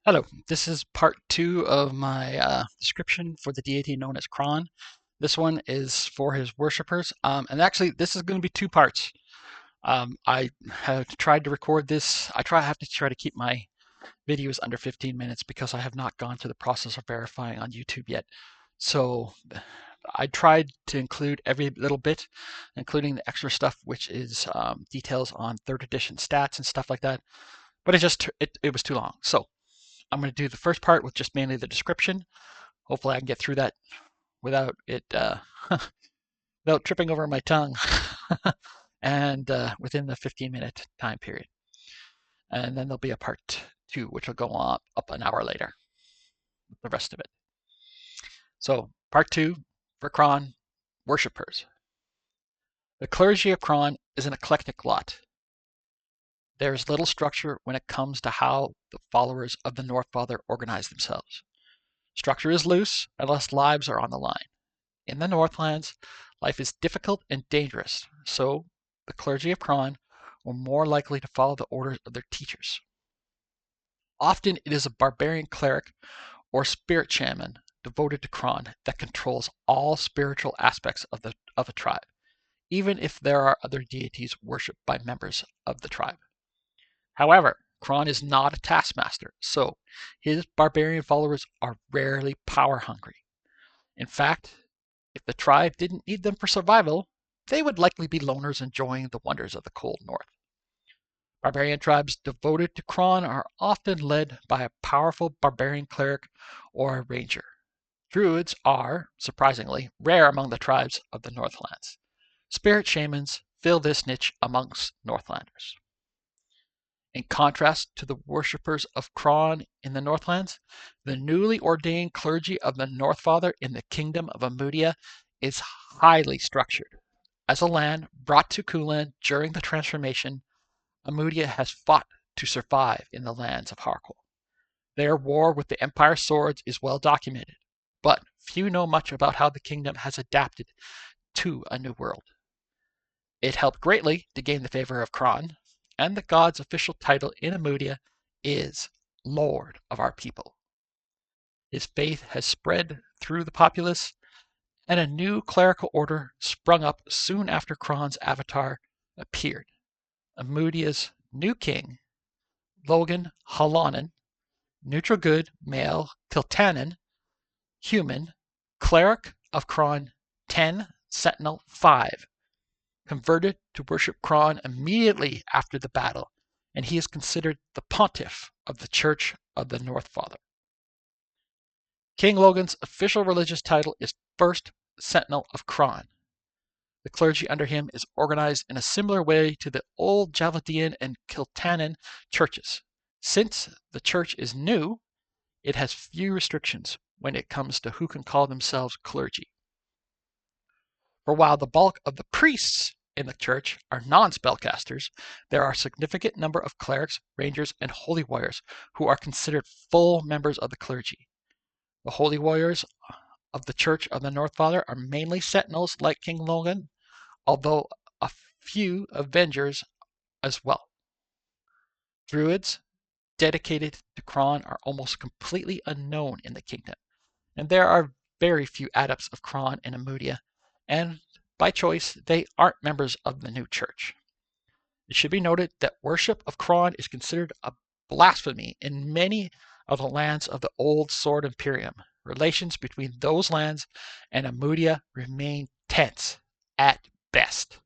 Hello, this is part 2 of my description for the deity known as Cronn. This one is for his worshippers, and actually this is going to be 2 parts. I have tried to record this. Have to try to keep my videos under 15 minutes because I have not gone through the process of verifying on YouTube yet. So I tried to include every little bit, including the extra stuff, which is details on 3rd edition stats and stuff like that. But it was too long. So I'm going to do the first part with just mainly the description. Hopefully I can get through that without it without tripping over my tongue and within the 15-minute time period. And then there'll be a part 2, which will go on up an hour later with the rest of it. So part 2 for Cronn, worshippers. The clergy of Cronn is an eclectic lot. There is little structure when it comes to how the followers of the North Father organize themselves. Structure is loose unless lives are on the line. In the Northlands, life is difficult and dangerous, so the clergy of Cronn were more likely to follow the orders of their teachers. Often it is a barbarian cleric or spirit shaman devoted to Cronn that controls all spiritual aspects of a tribe, even if there are other deities worshipped by members of the tribe. However, Cronn is not a taskmaster, so his barbarian followers are rarely power hungry. In fact, if the tribe didn't need them for survival, they would likely be loners enjoying the wonders of the cold north. Barbarian tribes devoted to Cronn are often led by a powerful barbarian cleric or a ranger. Druids are, surprisingly, rare among the tribes of the Northlands. Spirit shamans fill this niche amongst Northlanders. In contrast to the worshippers of Cronn in the Northlands, the newly ordained clergy of the Northfather in the Kingdom of Amudia is highly structured. As a land brought to Coolan during the transformation, Amudia has fought to survive in the lands of Harkle. Their war with the Empire's swords is well documented, but few know much about how the kingdom has adapted to a new world. It helped greatly to gain the favor of Cronn, and the god's official title in Amudia is Lord of our people. His faith has spread through the populace, and a new clerical order sprung up soon after Cronn's avatar appeared. Amudia's new king, Logan Halanen, neutral good male Kiltanen, human, cleric of Cronn 10, Sentinel 5, converted to worship Cronn immediately after the battle, and he is considered the pontiff of the Church of the North Father. King Logan's official religious title is First Sentinel of Cronn. The clergy under him is organized in a similar way to the old Jaladian and Kiltanen churches. Since the church is new, it has few restrictions when it comes to who can call themselves clergy. For while the bulk of the priests in the church are non-spellcasters, there are a significant number of clerics, rangers, and holy warriors who are considered full members of the clergy. The holy warriors of the Church of the North Father are mainly sentinels like King Logan, although a few avengers as well. Druids dedicated to Cronn are almost completely unknown in the kingdom, and there are very few adepts of Cronn in Amudia, and by choice, they aren't members of the new church. It should be noted that worship of Cronn is considered a blasphemy in many of the lands of the Old Sword Imperium. Relations between those lands and Amudia remain tense at best.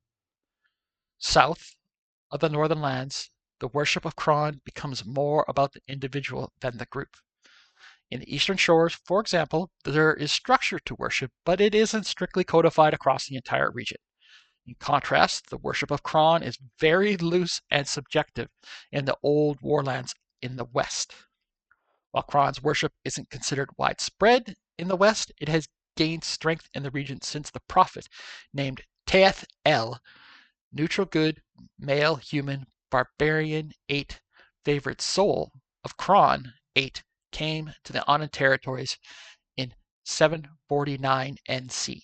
South of the northern lands, the worship of Cronn becomes more about the individual than the group. In the Eastern Shores, for example, there is structure to worship, but it isn't strictly codified across the entire region. In contrast, the worship of Cronn is very loose and subjective in the old warlands in the West. While Cronn's worship isn't considered widespread in the West, it has gained strength in the region since the prophet named Taeth El, neutral good, male, human, barbarian 8, favorite soul of Cronn 8, came to the Anan territories in 749 NC.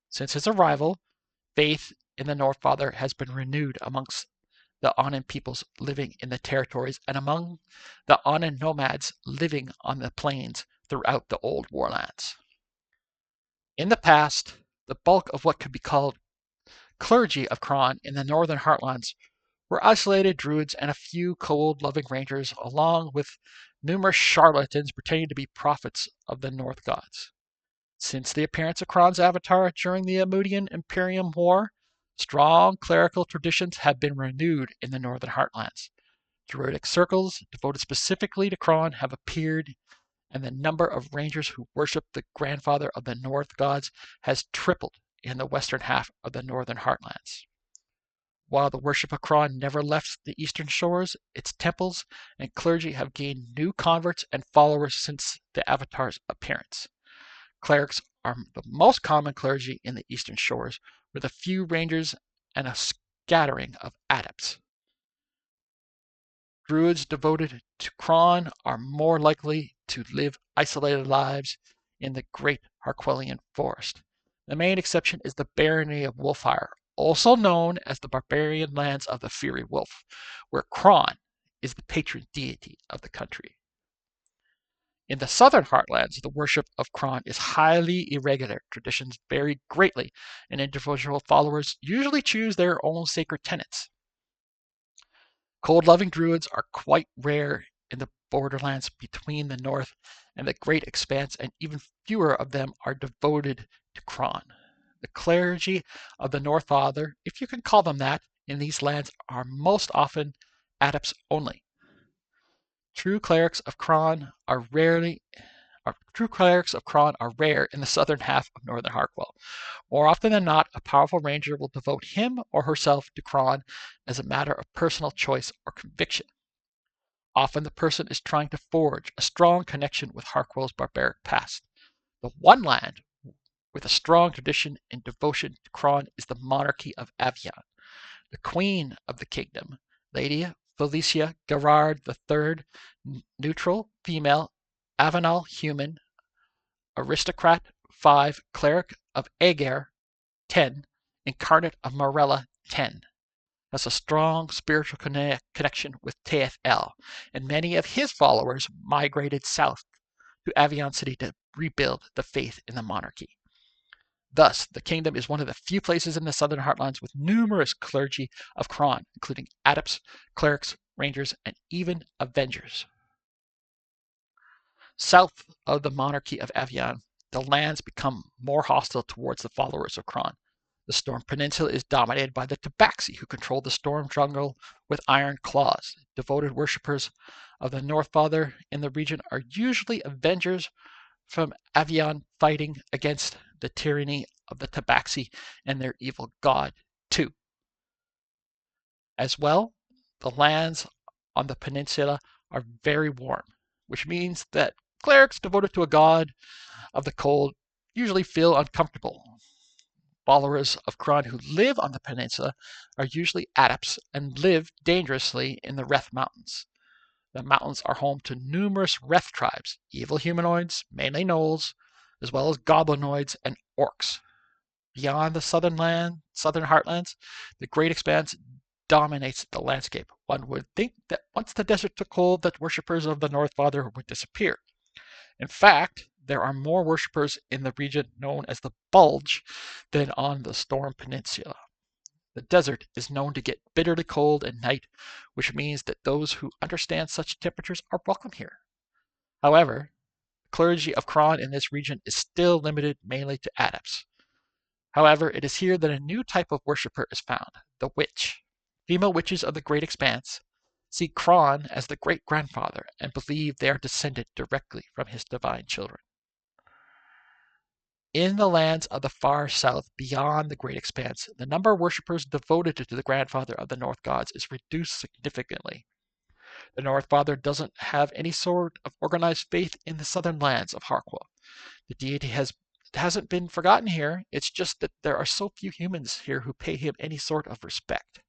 Since his arrival, faith in the North Father has been renewed amongst the Anan peoples living in the territories and among the Anan nomads living on the plains throughout the old warlands. In the past, the bulk of what could be called clergy of Cronn in the northern heartlands were isolated druids and a few cold-loving rangers, along with numerous charlatans pretending to be prophets of the North gods. Since the appearance of Cronn's avatar during the Amudian Imperium War, strong clerical traditions have been renewed in the northern heartlands. Druidic circles devoted specifically to Cronn have appeared, and the number of rangers who worship the grandfather of the North gods has tripled in the western half of the northern heartlands. While the worship of Cronn never left the eastern shores, its temples and clergy have gained new converts and followers since the Avatar's appearance. Clerics are the most common clergy in the eastern shores, with a few rangers and a scattering of adepts. Druids devoted to Cronn are more likely to live isolated lives in the great Harquellian forest. The main exception is the barony of Wolfire, also known as the barbarian lands of the fiery wolf, where Cronn is the patron deity of the country. In the southern heartlands, the worship of Cronn is highly irregular. Traditions vary greatly, and individual followers usually choose their own sacred tenets. Cold-loving druids are quite rare in the borderlands between the north and the Great Expanse, and even fewer of them are devoted to Cronn. The clergy of the North Father, if you can call them that, in these lands are most often adepts only. True clerics of Cronn are rare in the southern half of northern Harkwell. More often than not, a powerful ranger will devote him or herself to Cronn as a matter of personal choice or conviction. Often the person is trying to forge a strong connection with Harkwell's barbaric past. The one land with a strong tradition and devotion to Cronn is the monarchy of Avian. The queen of the kingdom, Lady Felicia Gerard III, neutral, female, Avenal human, aristocrat 5, cleric of Aegir 10, incarnate of Morella 10, has a strong spiritual connection with TFL, and many of his followers migrated south to Avian City to rebuild the faith in the monarchy. Thus, the kingdom is one of the few places in the southern heartlands with numerous clergy of Cronn, including adepts, clerics, rangers, and even avengers. South of the monarchy of Avian, the lands become more hostile towards the followers of Cronn. The Storm Peninsula is dominated by the Tabaxi, who control the Storm Jungle with iron claws. Devoted worshippers of the North Father in the region are usually avengers from Avian fighting against the tyranny of the Tabaxi and their evil god, too. As well, the lands on the peninsula are very warm, which means that clerics devoted to a god of the cold usually feel uncomfortable. Followers of Cronn who live on the peninsula are usually adepts and live dangerously in the Reth Mountains. The mountains are home to numerous Reth tribes, evil humanoids, mainly gnolls, as well as goblinoids and orcs. Beyond the southern heartlands, the Great Expanse dominates the landscape. One would think that once the desert took hold, that worshippers of the North Father would disappear. In fact, there are more worshippers in the region known as the Bulge than on the Storm Peninsula. The desert is known to get bitterly cold at night, which means that those who understand such temperatures are welcome here. However, the clergy of Cronn in this region is still limited mainly to adepts. However, it is here that a new type of worshipper is found, the witch. Female witches of the Great Expanse see Cronn as the great-grandfather and believe they are descended directly from his divine children. In the lands of the far south, beyond the Great Expanse, the number of worshippers devoted to the grandfather of the North gods is reduced significantly. The North Father doesn't have any sort of organized faith in the southern lands of Harkwell. The deity hasn't been forgotten here, it's just that there are so few humans here who pay him any sort of respect.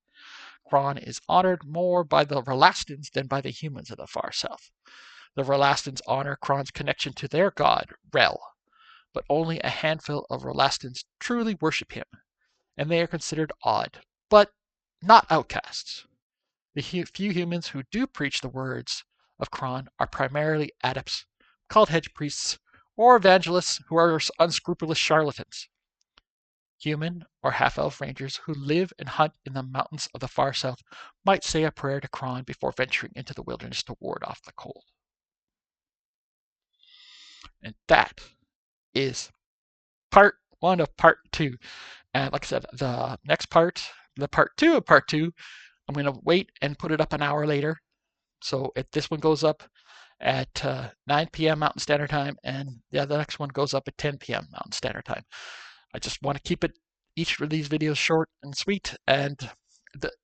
Cronn is honored more by the Relastans than by the humans of the far south. The Relastans honor Cronn's connection to their god, Rel, but only a handful of Relastans truly worship him, and they are considered odd, but not outcasts. The few humans who do preach the words of Cronn are primarily adepts, called hedge priests, or evangelists who are unscrupulous charlatans. Human or half-elf rangers who live and hunt in the mountains of the far south might say a prayer to Cronn before venturing into the wilderness to ward off the cold. And that is part 1 of part 2. And like I said, the next part, the part 2 of part 2, I'm going to wait and put it up an hour later. So if this one goes up at 9 p.m. Mountain Standard Time, and the next one goes up at 10 p.m. Mountain Standard Time. I just want to keep each of these videos short and sweet. And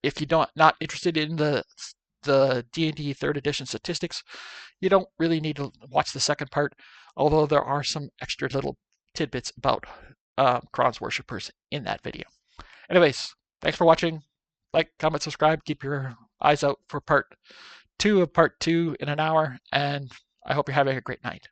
if you're not interested in the D&D 3rd edition statistics, you don't really need to watch the second part, although there are some extra little tidbits about Cronn's worshippers in that video. Anyways, thanks for watching. Like, comment, subscribe. Keep your eyes out for part 2 of part 2 in an hour, and I hope you're having a great night.